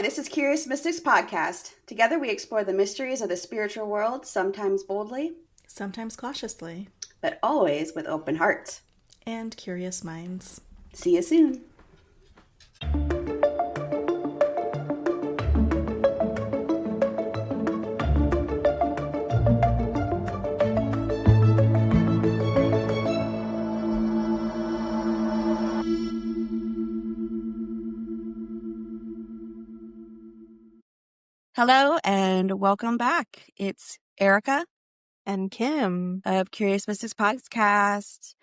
Hi, this is Curious Mystics Podcast. Together we explore the mysteries of the spiritual world, sometimes boldly, Sometimes cautiously, but always with open hearts. and curious minds. See you soon. Hello and welcome back. It's Aericka And Kim. of Curious Mystics Podcast.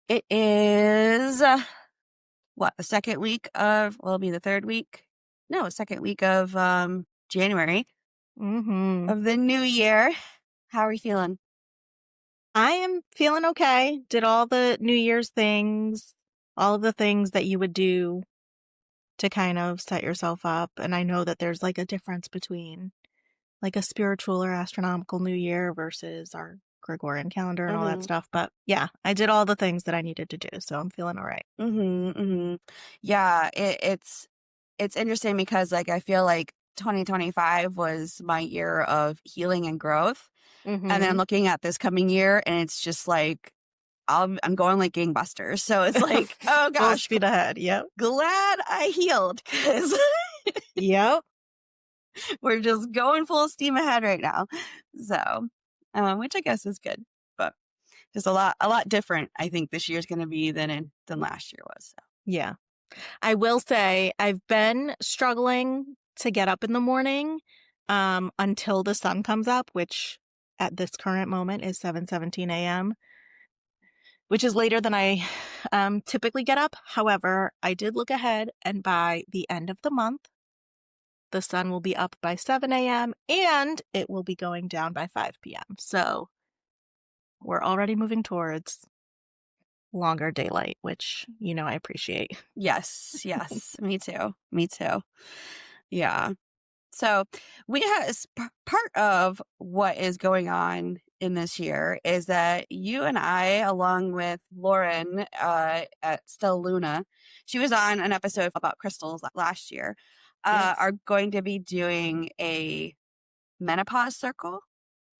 It is, the second week of, it'll be the third week? No, second week of January of the new year. How are you feeling? I am feeling okay. Did all the New Year's things, all of the things that you would do to kind of set yourself up. And I know that there's like a difference between like a spiritual or astronomical New Year versus our Gregorian calendar and all that stuff. But yeah, I did all the things that I needed to do. So I'm feeling all right. Yeah, it's interesting because like I feel like 2025 was my year of healing and growth. And then I'm looking at this coming year and it's just like I'm going like gangbusters. So it's like, oh Full gosh, speed ahead. Yep. glad I healed because Yep. we're just going full steam ahead right now. So, which I guess is good, but just a lot different. I think this year's going to be than last year was. So. Yeah. I will say I've been struggling to get up in the morning until the sun comes up, which at this current moment is 7:17 a.m., which is later than I typically get up. However, I did look ahead, and by the end of the month, the sun will be up by 7 a.m. and it will be going down by 5 p.m. So we're already moving towards longer daylight, which, I appreciate. Yes, me too. Yeah. So we have part of what is going on in this year is that you and I, along with Lauren at Still Luna, she was on an episode about crystals last year, Yes. are going to be doing a menopause circle.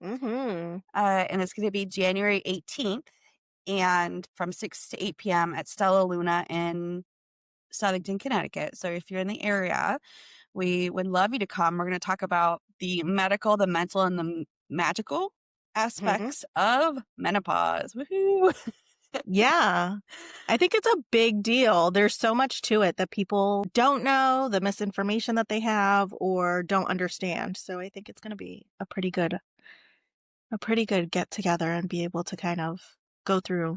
And it's going to be January 18th and from 6 to 8 p.m. at Stella Luna in Southington, Connecticut. So if you're in the area, we would love you to come. We're going to talk about the medical, the mental, and the magical aspects of menopause. Woohoo! Yeah. I think it's a big deal. There's so much to it that people don't know, the misinformation that they have or don't understand. So I think it's going to be a pretty good get together and be able to kind of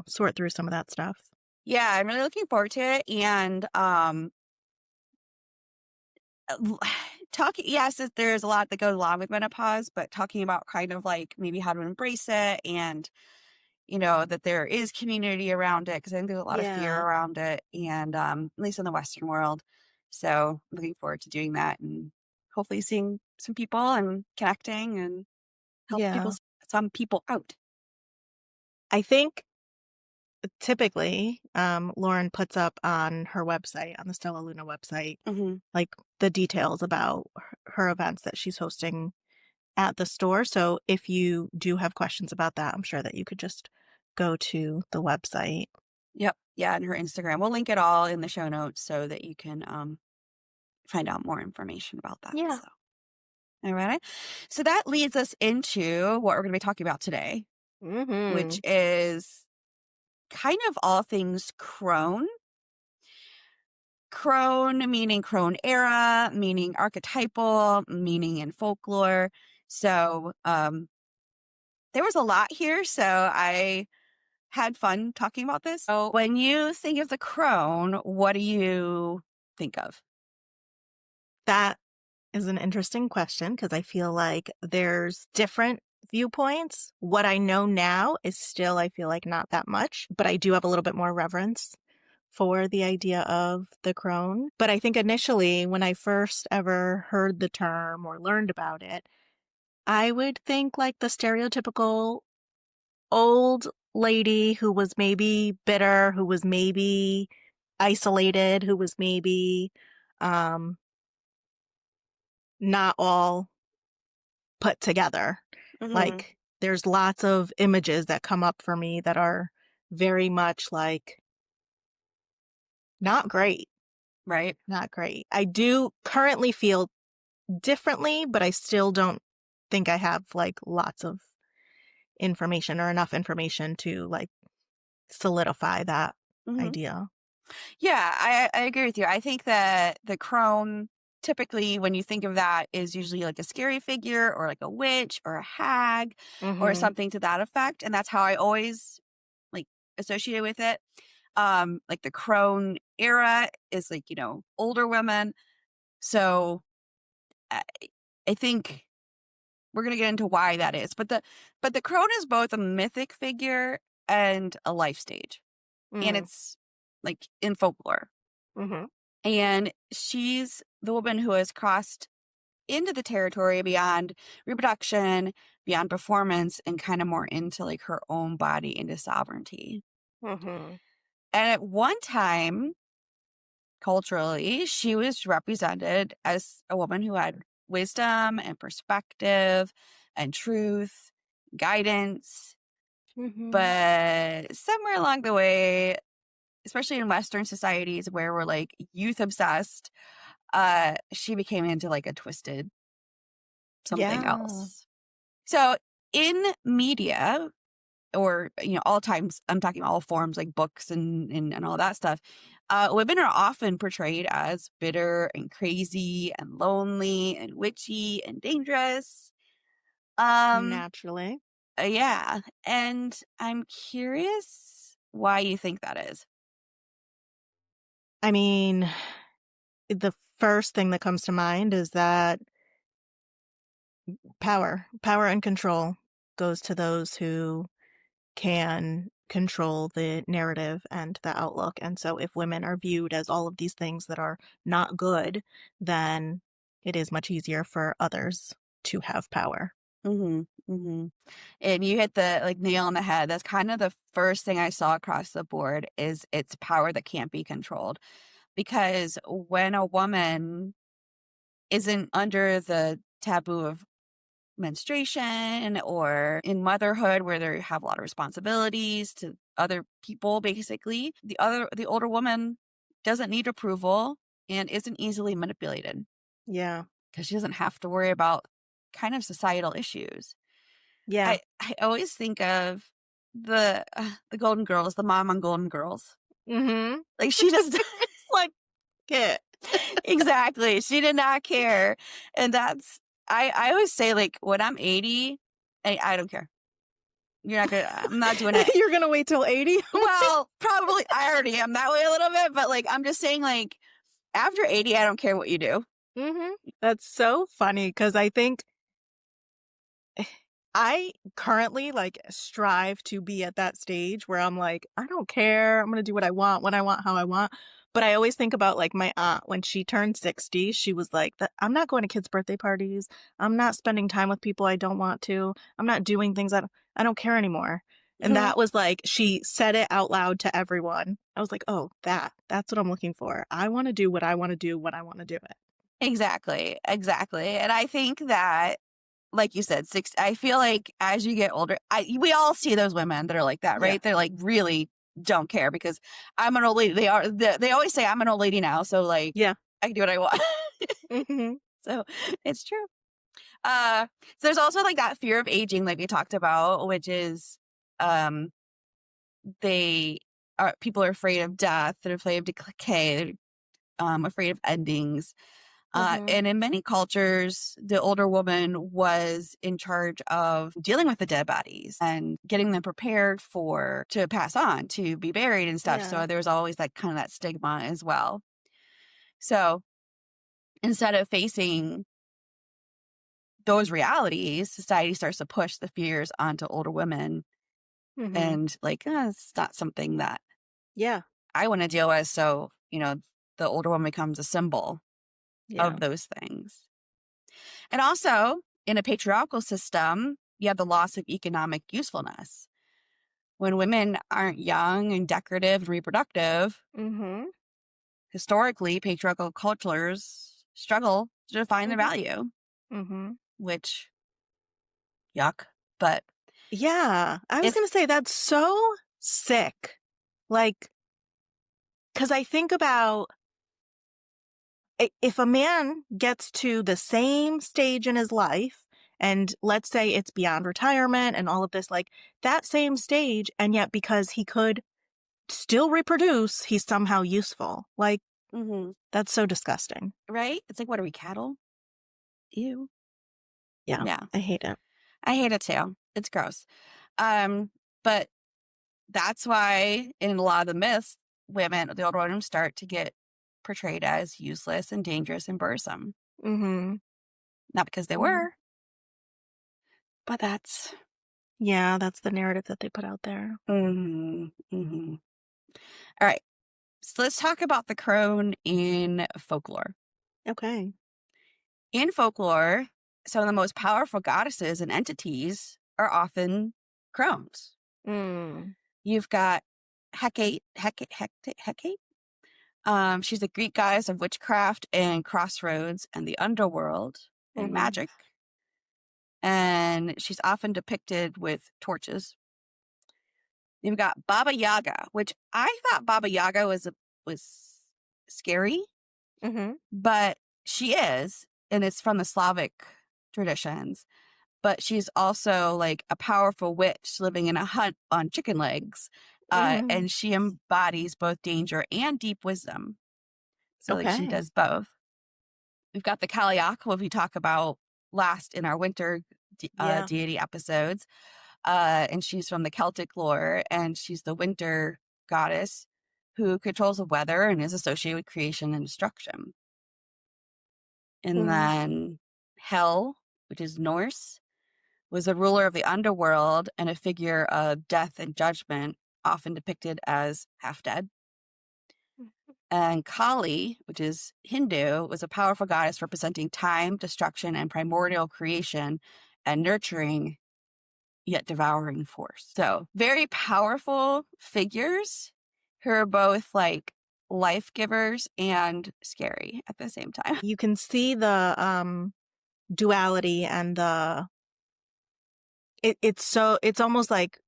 sort through some of that stuff. Yeah, I'm really looking forward to it. And yes, there's a lot that goes along with menopause, but talking about kind of like maybe how to embrace it and, that there is community around it because I think there's a lot of fear around it and at least in the Western world. So I'm looking forward to doing that and hopefully seeing some people and connecting and help some people out. I think typically, Lauren puts up on her website, on the Stella Luna website, like the details about her events that she's hosting at the store. So if you do have questions about that, I'm sure that you could just go to the website. Yep. Yeah. And her Instagram. We'll link it all in the show notes so that you can find out more information about that. Yeah. So. All right. So that leads us into what we're going to be talking about today, which is kind of all things Crone. Crone meaning Crone Era, meaning archetypal, meaning in folklore. So there was a lot here. So I had fun talking about this. So when you think of the Crone, what do you think of? That is an interesting question because I feel like there's different viewpoints. What I know now is still, I feel like, not that much, but I do have a little bit more reverence for the idea of the crone. But I think initially, when I first ever heard the term or learned about it, I would think like the stereotypical old lady who was maybe bitter, who was maybe isolated, who was maybe not all put together. Like, there's lots of images that come up for me that are very much like not great. Right. Not great. I do currently feel differently, but I still don't think I have like lots of information or enough information to like solidify that idea. Yeah, I agree with you. I think that the crone, typically when you think of that, is usually like a scary figure or like a witch or a hag or something to that effect. And that's how I always like associate with it. Like the Crone era is like, older women. So I, I think we're gonna get into why that is. But the crone is both a mythic figure and a life stage. And it's like in folklore. And she's the woman who has crossed into the territory beyond reproduction, beyond performance, and kind of more into like her own body, into sovereignty. And at one time, culturally, she was represented as a woman who had wisdom and perspective and truth, guidance. But somewhere along the way, especially in Western societies where we're like youth obsessed, she became into like a twisted something else. So in media, or all times, I'm talking all forms like books and all that stuff, women are often portrayed as bitter and crazy and lonely and witchy and dangerous. Naturally. Yeah. And I'm curious why you think that is. I mean, the first thing that comes to mind is that power and control goes to those who can control the narrative and the outlook. And so if women are viewed as all of these things that are not good, then it is much easier for others to have power. And you hit the like nail on the head. That's kind of the first thing I saw across the board is it's power that can't be controlled. Because when a woman isn't under the taboo of menstruation or in motherhood where they have a lot of responsibilities to other people, basically, the older woman doesn't need approval and isn't easily manipulated. Yeah. Because she doesn't have to worry about kind of societal issues. Yeah. I always think of the Golden Girls, the mom on Golden Girls. Like she just It's like, yeah. Exactly. She did not care. And that's, I always say, like, when I'm 80, I don't care. You're not gonna, I'm not doing it. You're gonna wait till 80? Well, probably I already am that way a little bit, but like, I'm just saying, like, after 80, I don't care what you do. That's so funny because I think I currently like strive to be at that stage where I'm like, I don't care. I'm going to do what I want, when I want, how I want. But I always think about like my aunt when she turned 60, she was like, I'm not going to kids' birthday parties. I'm not spending time with people I don't want to. I'm not doing things I don't care anymore. And that was like, she said it out loud to everyone. I was like, oh, that's what I'm looking for. I want to do what I want to do when I want to do it. Exactly. And I think that, like you said, I feel like as you get older, we all see those women that are like that, right? Yeah. They're like really don't care because I'm an old lady. They always say I'm an old lady now, so like, yeah, I can do what I want. So it's true. So there's also like that fear of aging, like we talked about, which is, people are afraid of death, they're afraid of decay, they're afraid of endings. And in many cultures, the older woman was in charge of dealing with the dead bodies and getting them prepared to pass on, to be buried and stuff. Yeah. So there was always that kind of that stigma as well. So instead of facing those realities, society starts to push the fears onto older women and like, it's not something that I want to deal with. So, the older woman becomes a symbol of those things. And also, in a patriarchal system, you have the loss of economic usefulness. When women aren't young and decorative and reproductive, historically, patriarchal cultures struggle to define their value, which, yuck. But yeah, I was going to say that's so sick. Like, because I think about if a man gets to the same stage in his life, and let's say it's beyond retirement and all of this, like that same stage, and yet because he could still reproduce, he's somehow useful. Like, that's so disgusting. Right? It's like, what are we, cattle? Ew. Yeah. I hate it. I hate it too. It's gross. But that's why in a lot of the myths, the older women start to get portrayed as useless and dangerous and burdensome. Not because they were, but that's the narrative that they put out there. All right. So let's talk about the crone in folklore. Okay. In folklore, some of the most powerful goddesses and entities are often crones. You've got Hecate. She's a Greek goddess of witchcraft and crossroads and the underworld and magic. And she's often depicted with torches. You've got Baba Yaga, which I thought Baba Yaga was scary, but she is, and it's from the Slavic traditions. But she's also like a powerful witch living in a hut on chicken legs. And she embodies both danger and deep wisdom. So like she does both. We've got the Kaliak, what we talk about last in our winter deity episodes. And she's from the Celtic lore, and she's the winter goddess who controls the weather and is associated with creation and destruction. And then Hel, which is Norse, was a ruler of the underworld and a figure of death and judgment, often depicted as half dead. And Kali, which is Hindu, was a powerful goddess representing time, destruction, and primordial creation and nurturing, yet devouring force. So very powerful figures who are both like life givers and scary at the same time. You can see the duality and it's almost like,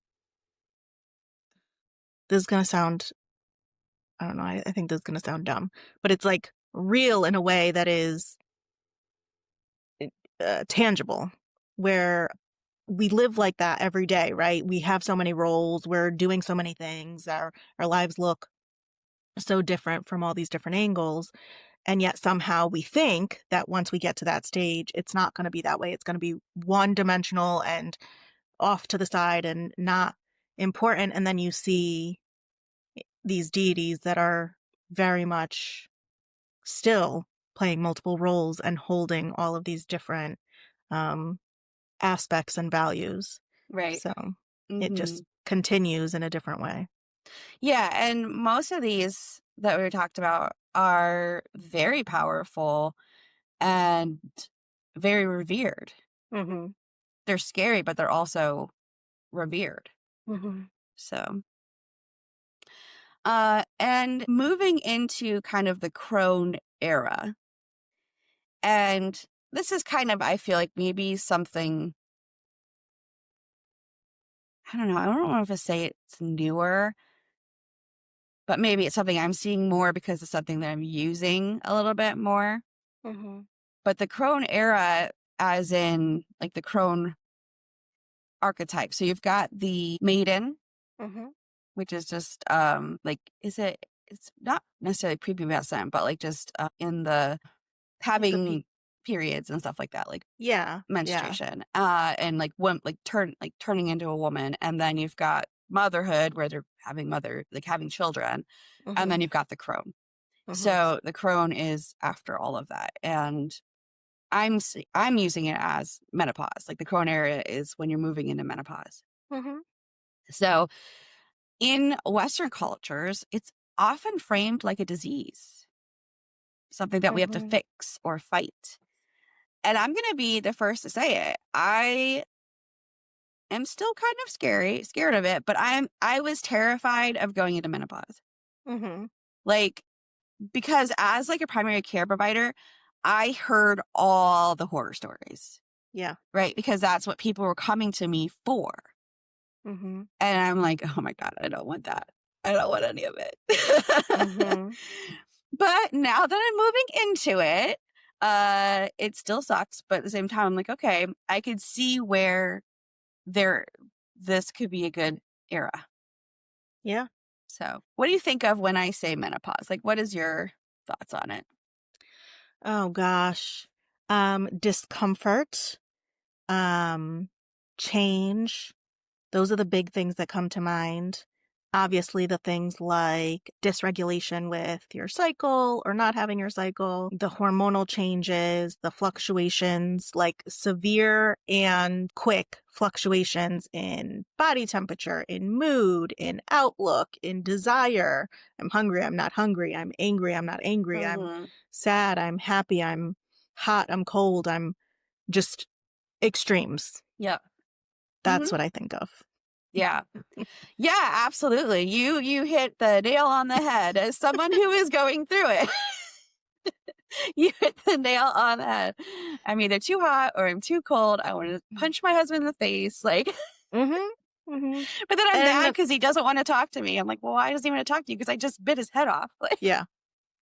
this is going to sound, I don't know, I think this is going to sound dumb, but it's like real in a way that is tangible, where we live like that every day, right? We have so many roles, we're doing so many things, our lives look so different from all these different angles. And yet somehow we think that once we get to that stage, it's not going to be that way. It's going to be one-dimensional and off to the side and not important. And then you see these deities that are very much still playing multiple roles and holding all of these different aspects and values. Right. So it just continues in a different way. Yeah. And most of these that we talked about are very powerful and very revered. They're scary, but they're also revered. So, and moving into kind of the Crone era. And this is kind of, I feel like maybe something, I don't know. I don't know if to say it's newer, but maybe it's something I'm seeing more because it's something that I'm using a little bit more. But the Crone era, as in like the Crone archetype. So you've got the maiden, which is just like, it's not necessarily prepubescent, but like just in the having periods and stuff like that, like menstruation, and like turning into a woman. And then you've got motherhood, where they're having children, and then you've got the crone. So the crone is after all of that, and I'm using it as menopause. Like the Crone era is when you're moving into menopause. So in Western cultures, it's often framed like a disease, something that we have to fix or fight. And I'm going to be the first to say it. I am still kind of scared of it, but I was terrified of going into menopause. Like, because as like a primary care provider, I heard all the horror stories. Yeah. Right? Because that's what people were coming to me for. Mm-hmm. And I'm like, oh my God, I don't want that. I don't want any of it. Mm-hmm. But now that I'm moving into it, it still sucks. But at the same time, I'm like, okay, I could see where this could be a good era. Yeah. So what do you think of when I say menopause? Like, what is your thoughts on it? Oh gosh. Discomfort, change. Those are the big things that come to mind. Obviously, the things like dysregulation with your cycle or not having your cycle, the hormonal changes, the fluctuations, like severe and quick fluctuations in body temperature, in mood, in outlook, in desire. I'm hungry, I'm not hungry. I'm angry, I'm not angry. I'm sad, I'm happy. I'm hot, I'm cold. I'm just extremes. Yep. That's what I think of. Yeah. Yeah, absolutely. You hit the nail on the head as someone who is going through it. You hit the nail on the head. I'm either too hot or I'm too cold. I want to punch my husband in the face. Like, Mm-hmm. Mm-hmm. but then I'm And mad because he doesn't want to talk to me. I'm like, well, why doesn't he want to talk to you? Because I just bit his head off. Like, yeah.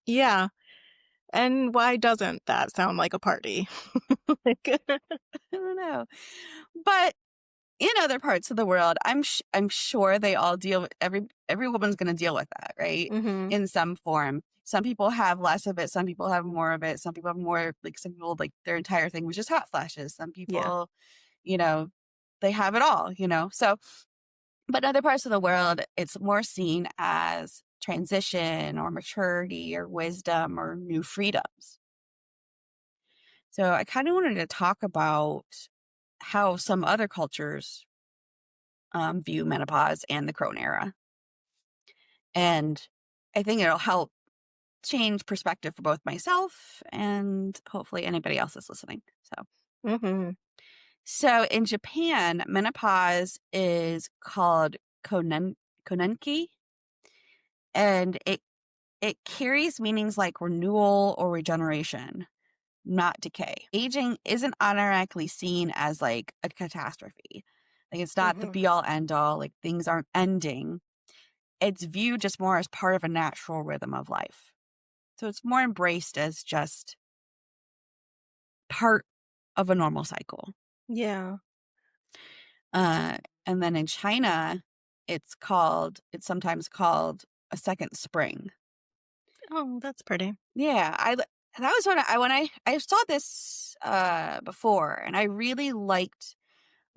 Yeah. And why doesn't that sound like a party? I don't know. But in other parts of the world, I'm sure they all deal with every woman's going to deal with that, right? Mm-hmm. In some form. Some people have less of it. Some people have more of it. Some people have more, like some people, like their entire thing was just hot flashes. Some people, they have it all, So, but in other parts of the world, it's more seen as transition or maturity or wisdom or new freedoms. So I kind of wanted to talk about how some other cultures view menopause and the Crone Era. And I think it'll help change perspective for both myself and hopefully anybody else that's listening. So in Japan, menopause is called konenki, and it carries meanings like renewal or regeneration, not decay. Aging isn't automatically seen as like a catastrophe. Like it's not the be all end all, like things aren't ending. It's viewed just more as part of a natural rhythm of life. So it's more embraced as just part of a normal cycle. Yeah. And then in China, it's sometimes called a second spring. Oh, that's pretty. Yeah, that was when I saw this before, and I really liked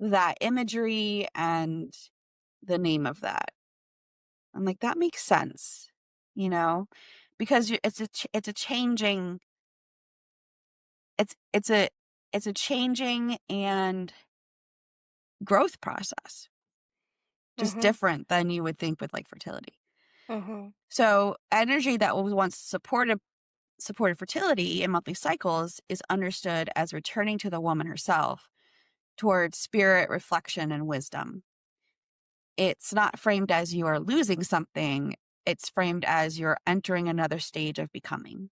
that imagery and the name of that. I'm like, that makes sense, because it's a changing it's a changing and growth process, just different than you would think with like fertility. So energy that was once supported fertility in monthly cycles is understood as returning to the woman herself towards spirit, reflection, and wisdom. It's not framed as you are losing something. It's framed as you're entering another stage of becoming.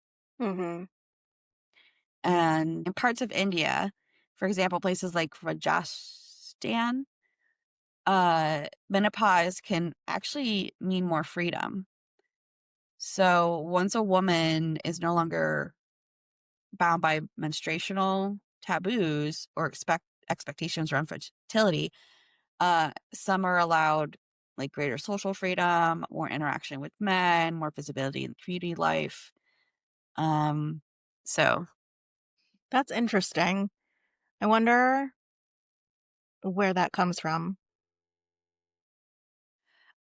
And in parts of India, for example, places like Rajasthan, menopause can actually mean more freedom. So once a woman is no longer bound by menstruational taboos or expectations around fertility, some are allowed like greater social freedom, more interaction with men, more visibility in community life. So That's interesting. I wonder where that comes from.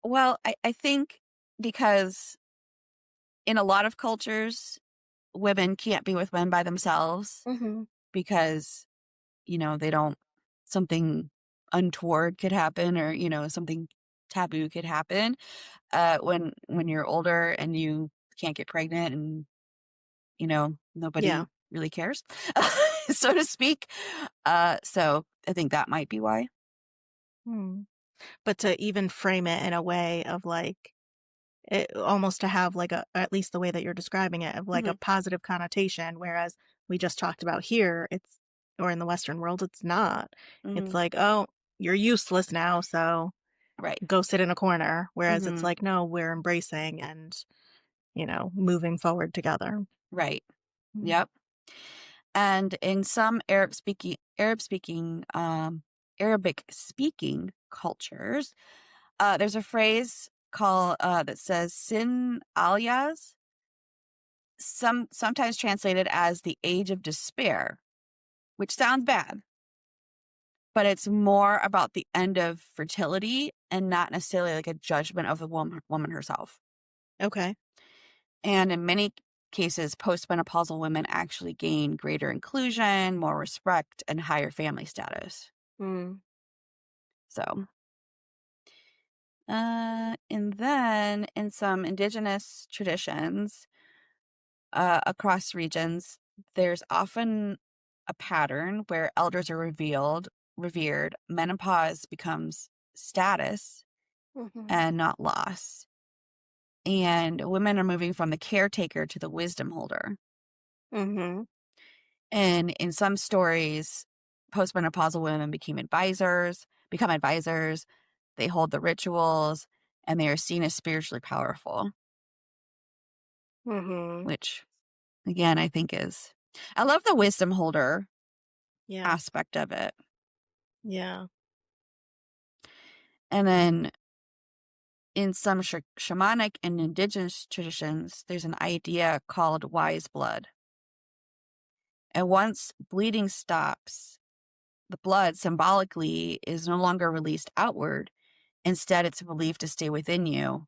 well, I think because in a lot of cultures, women can't be with men by themselves because, they don't, something untoward could happen or, something taboo could happen when you're older and you can't get pregnant and, nobody really cares, so to speak. So I think that might be why. But to even frame it in a way of like, it almost to have like at least the way that you're describing it, of like a positive connotation, whereas we just talked about here, or in the Western world, it's not. It's like, oh, you're useless now, so Right. go sit in a corner. Whereas it's like, no, we're embracing and, moving forward together. Right. Yep. And in some Arabic speaking cultures, there's a phrase called that says "sin aliyas," sometimes translated as the age of despair, which sounds bad, but it's more about the end of fertility and not necessarily like a judgment of the woman herself. Okay. And in many cases, postmenopausal women actually gain greater inclusion, more respect, and higher family status. So, and then in some indigenous traditions across regions, there's often a pattern where elders are revered, menopause becomes status and not loss. And women are moving from the caretaker to the wisdom holder. And in some stories, postmenopausal women become advisors. They hold the rituals, and they are seen as spiritually powerful. Which, again, I think I love the wisdom holder aspect of it. Yeah. And then in some shamanic and indigenous traditions, there's an idea called wise blood. And once bleeding stops, the blood symbolically is no longer released outward. Instead, it's believed to stay within you,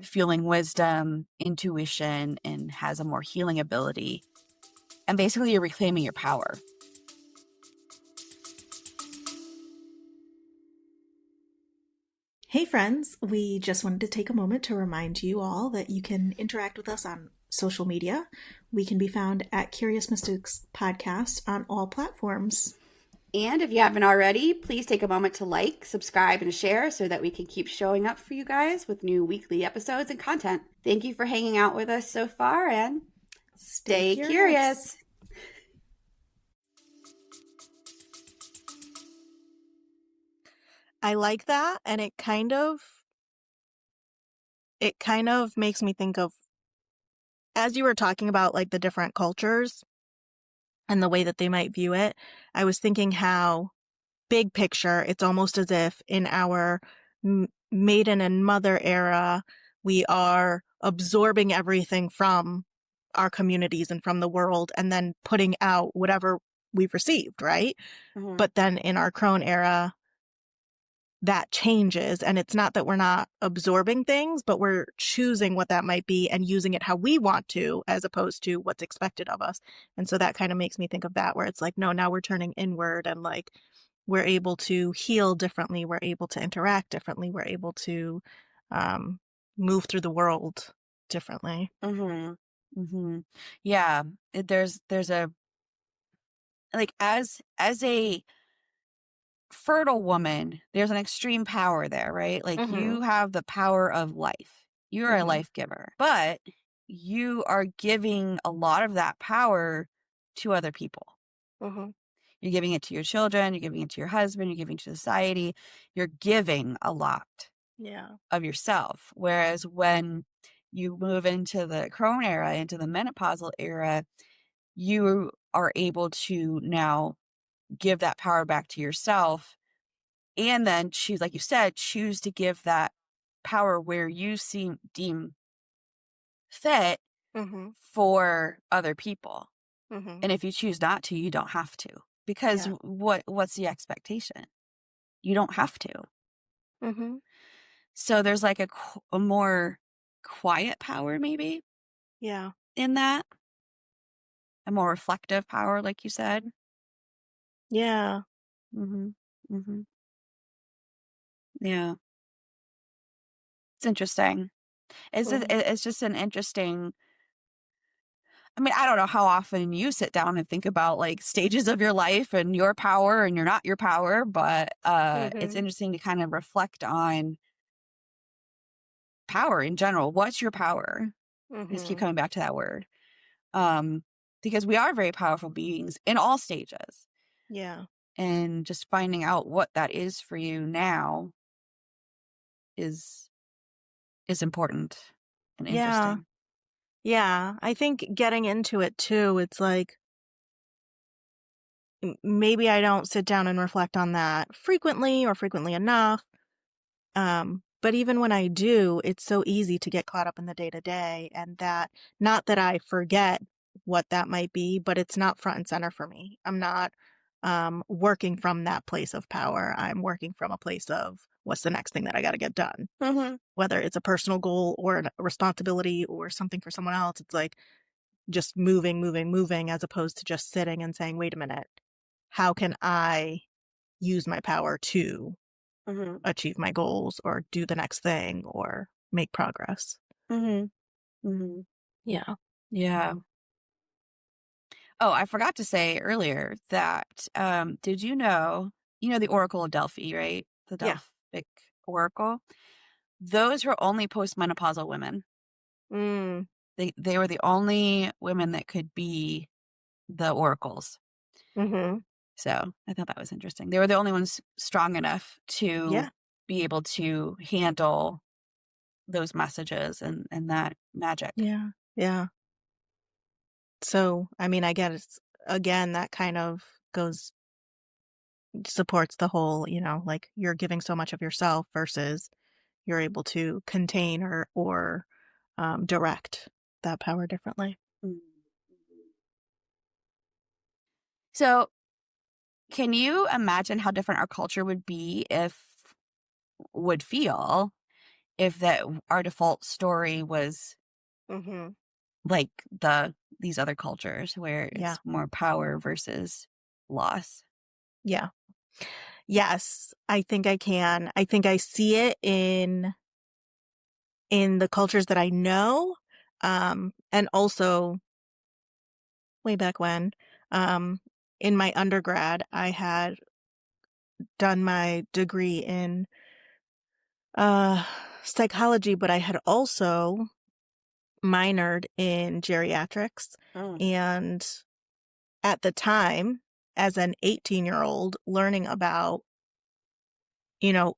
fueling wisdom, intuition, and has a more healing ability. And basically, you're reclaiming your power. Hey friends, we just wanted to take a moment to remind you all that you can interact with us on social media. We can be found at Curious Mystics Podcast on all platforms. And if you haven't already, please take a moment to like, subscribe, and share so that we can keep showing up for you guys with new weekly episodes and content. Thank you for hanging out with us so far, and stay curious. I like that, and it kind of makes me think of, as you were talking about like the different cultures and the way that they might view it, I was thinking how big picture, it's almost as if in our maiden and mother era, we are absorbing everything from our communities and from the world and then putting out whatever we've received, right? But then in our Crone era, that changes, and it's not that we're not absorbing things, but we're choosing what that might be and using it how we want to, as opposed to what's expected of us. And so that kind of makes me think of that, where it's like, no, now we're turning inward, and like we're able to heal differently, we're able to interact differently, we're able to move through the world differently. Yeah, there's a, like, as a fertile woman, there's an extreme power there, right? Like, you have the power of life. You're a life giver, but you are giving a lot of that power to other people. You're giving it to your children, you're giving it to your husband, you're giving it to society. You're giving a lot of yourself. Whereas when you move into the Crone era, into the menopausal era, you are able to now give that power back to yourself, and then choose, like you said, choose to give that power where you deem fit for other people. And if you choose not to, you don't have to, because what's the expectation? You don't have to. So there's like a more quiet power, maybe, in that, a more reflective power, like you said. Yeah. It's interesting. It's just an interesting, I mean, I don't know how often you sit down and think about like stages of your life and your power and you're not your power, but it's interesting to kind of reflect on power in general. What's your power? Just keep coming back to that word. because we are very powerful beings in all stages. Yeah. And just finding out what that is for you now is important and Yeah. interesting. Yeah. I think getting into it too, it's like maybe I don't sit down and reflect on that frequently or frequently enough. But even when I do, it's so easy to get caught up in the day to day, and that, not that I forget what that might be, but it's not front and center for me. I'm not working from that place of power. I'm working from a place of what's the next thing that I got to get done, whether it's a personal goal or a responsibility or something for someone else. It's like just moving, as opposed to just sitting and saying, wait a minute, how can I use my power to achieve my goals or do the next thing or make progress? Yeah. Yeah. Oh, I forgot to say earlier that did you know the Oracle of Delphi, right? The Yeah. Delphic Oracle. Those were only post-menopausal women. Mm. They were the only women that could be the oracles. Mm-hmm. So I thought that was interesting. They were the only ones strong enough to Yeah. be able to handle those messages and that magic. Yeah. Yeah. So, I mean, I guess, again, that kind of supports the whole, like you're giving so much of yourself versus you're able to contain or direct that power differently. Mhm. So can you imagine how different our culture would feel if that our default story was Mm-hmm. like these other cultures where Yeah. it's more power versus loss? Yeah. Yes, I think I can. I think I see it in the cultures that I know, and also way back when, um, in my undergrad, I had done my degree in psychology, but I had also minored in geriatrics. Mm. And at the time, as an 18-year-old, learning about,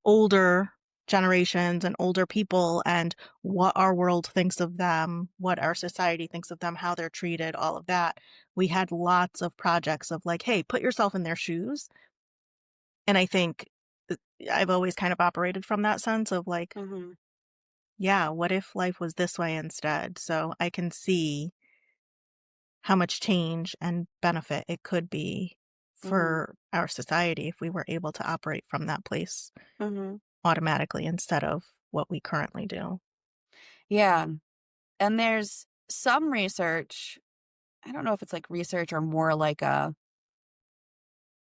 older generations and older people and what our world thinks of them, what our society thinks of them, how they're treated, all of that. We had lots of projects of like, hey, put yourself in their shoes. And I think I've always kind of operated from that sense of like, yeah, what if life was this way instead? So I can see how much change and benefit it could be for our society if we were able to operate from that place automatically instead of what we currently do. Yeah. And there's some research, I don't know if it's like research or more like a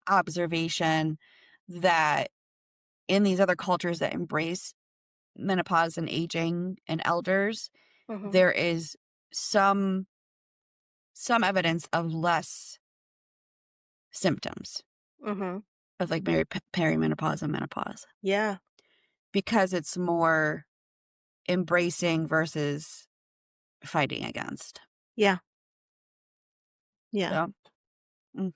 observation, that in these other cultures that embrace menopause and aging and elders, there is some evidence of less symptoms of like perimenopause and menopause, Yeah. because it's more embracing versus fighting against. Yeah. Yeah. So,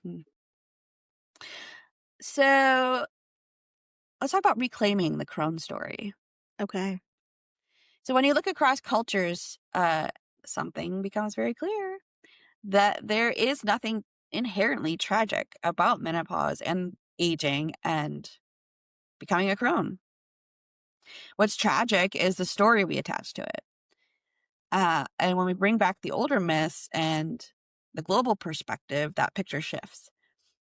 so let's talk about reclaiming the Crone story. Okay. So when you look across cultures, something becomes very clear, that there is nothing inherently tragic about menopause and aging and becoming a crone. What's tragic is the story we attach to it. And when we bring back the older myths and the global perspective, that picture shifts.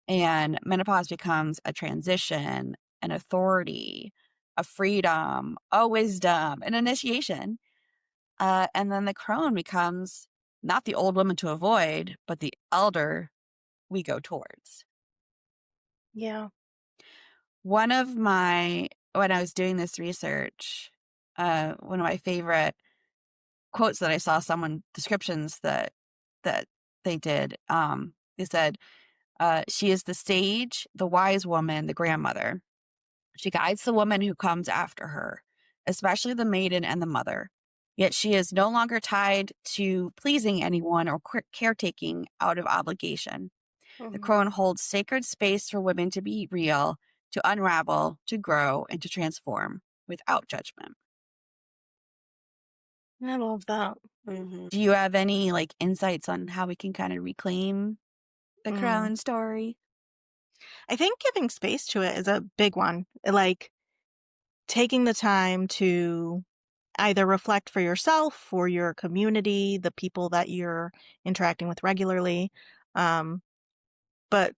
And menopause becomes a transition, an authority, a freedom, a wisdom, an initiation. And then the crone becomes not the old woman to avoid, but the elder we go towards. Yeah. When I was doing this research, one of my favorite quotes that I saw, descriptions that they did, they said, she is the sage, the wise woman, the grandmother. She guides the woman who comes after her, especially the maiden and the mother. Yet she is no longer tied to pleasing anyone or caretaking out of obligation. The crone holds sacred space for women to be real, to unravel, to grow, and to transform without judgment. I love that. Do you have any like insights on how we can kind of reclaim the crone story? I think giving space to it is a big one. Like taking the time to either reflect for yourself, for your community, the people that you're interacting with regularly, but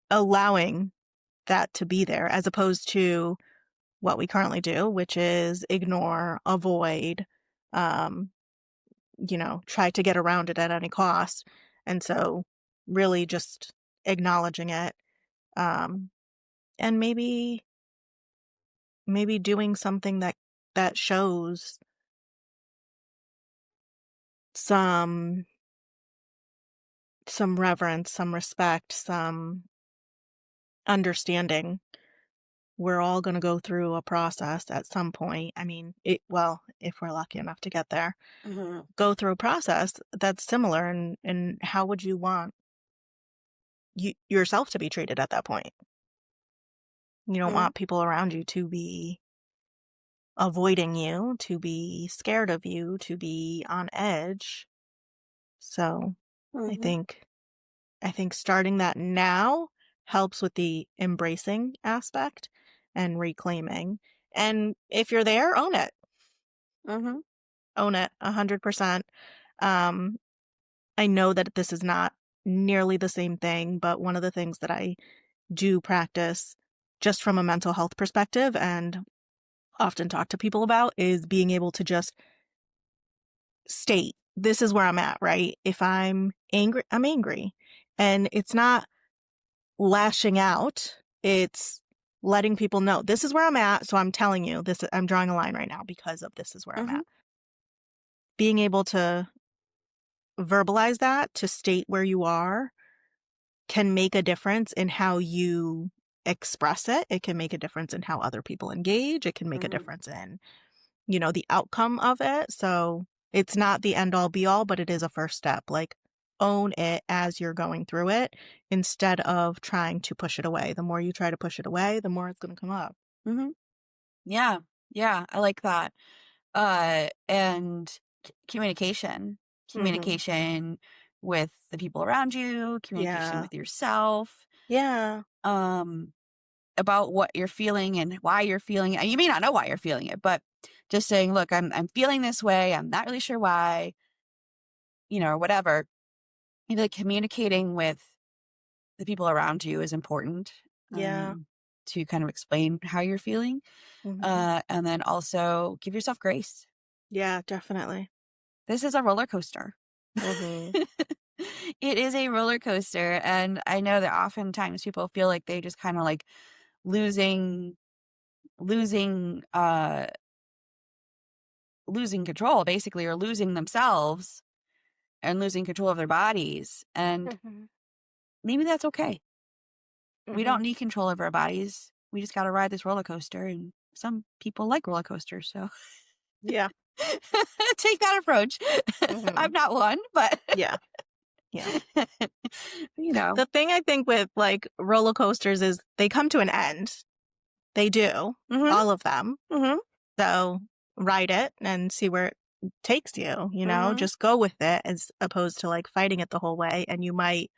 allowing that to be there as opposed to what we currently do, which is ignore, avoid, try to get around it at any cost. And so really just acknowledging it, and maybe doing something that shows some reverence, some respect, some understanding. We're all going to go through a process at some point. I mean, if we're lucky enough to get there, go through a process that's similar. And how would you want yourself to be treated at that point? You don't want people around you to be avoiding you, to be scared of you, to be on edge. So I think starting that now helps with the embracing aspect and reclaiming. And if you're there, own it. Own it 100%. I know that this is not nearly the same thing, but one of the things that I do practice just from a mental health perspective and often talk to people about is being able to just state, this is where I'm at, right? If I'm angry, I'm angry. And it's not lashing out. It's letting people know this is where I'm at. So I'm telling you this, I'm drawing a line right now because of this is where I'm at. Being able to verbalize that, to state where you are, can make a difference in how you express it. It can make a difference in how other people engage. It can make a difference in, the outcome of it. So it's not the end all be all, but it is a first step. Like own it as you're going through it instead of trying to push it away. The more you try to push it away, the more it's going to come up. Yeah. Yeah. I like that. And communication with the people around you, communication with yourself. Yeah. About what you're feeling and why you're feeling it. You may not know why you're feeling it, but just saying, look, I'm feeling this way. I'm not really sure why, or whatever. Like communicating with the people around you is important. Yeah. To kind of explain how you're feeling. And then also give yourself grace. Yeah, definitely. This is a roller coaster. It is a roller coaster. And I know that oftentimes people feel like they just kind of like losing control basically, or losing themselves and losing control of their bodies. And maybe that's okay. We don't need control of our bodies. We just got to ride this roller coaster, and some people like roller coasters. So yeah, take that approach. I'm not one, but yeah. The thing I think with like roller coasters is they come to an end. They do, all of them. So ride it and see where it takes you, just go with it as opposed to like fighting it the whole way. And you might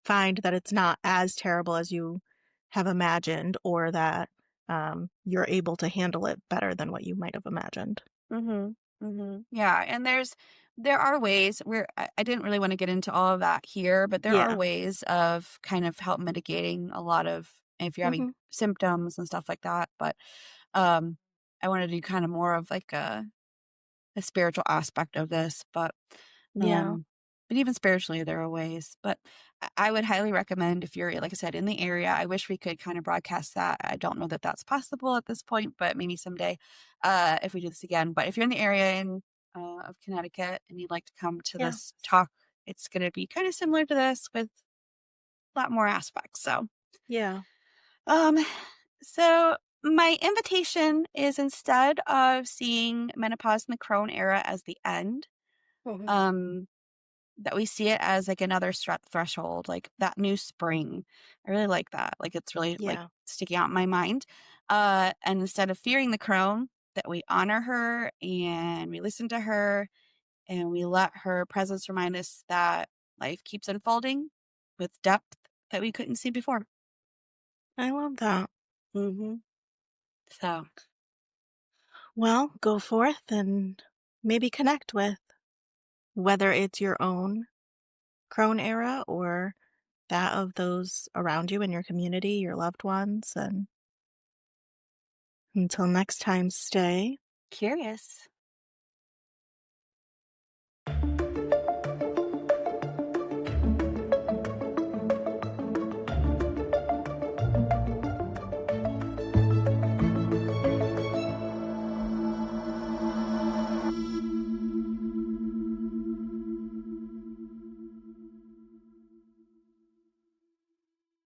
find that it's not as terrible as you have imagined, or that you're able to handle it better than what you might have imagined. Yeah. And there are ways where I didn't really want to get into all of that here, but there are ways of kind of help mitigating a lot of, if you're having symptoms and stuff like that. But I wanted to do kind of more of like a spiritual aspect of this, but even spiritually there are ways. But I would highly recommend, if you're, like I said, in the area. I wish we could kind of broadcast that. I don't know that that's possible at this point, but maybe someday if we do this again. But if you're in the area of Connecticut and you'd like to come to this talk, it's going to be kind of similar to this with a lot more aspects. So yeah. So my invitation is, instead of seeing menopause in the Crone Era as the end, that we see it as like another threshold, like that new spring. I really like that. Like, it's really like sticking out in my mind. And instead of fearing the crone, that we honor her and we listen to her and we let her presence remind us that life keeps unfolding with depth that we couldn't see before. I love that. So, well, go forth and maybe connect with, whether it's your own Crone Era or that of those around you in your community, your loved ones. And until next time, stay curious.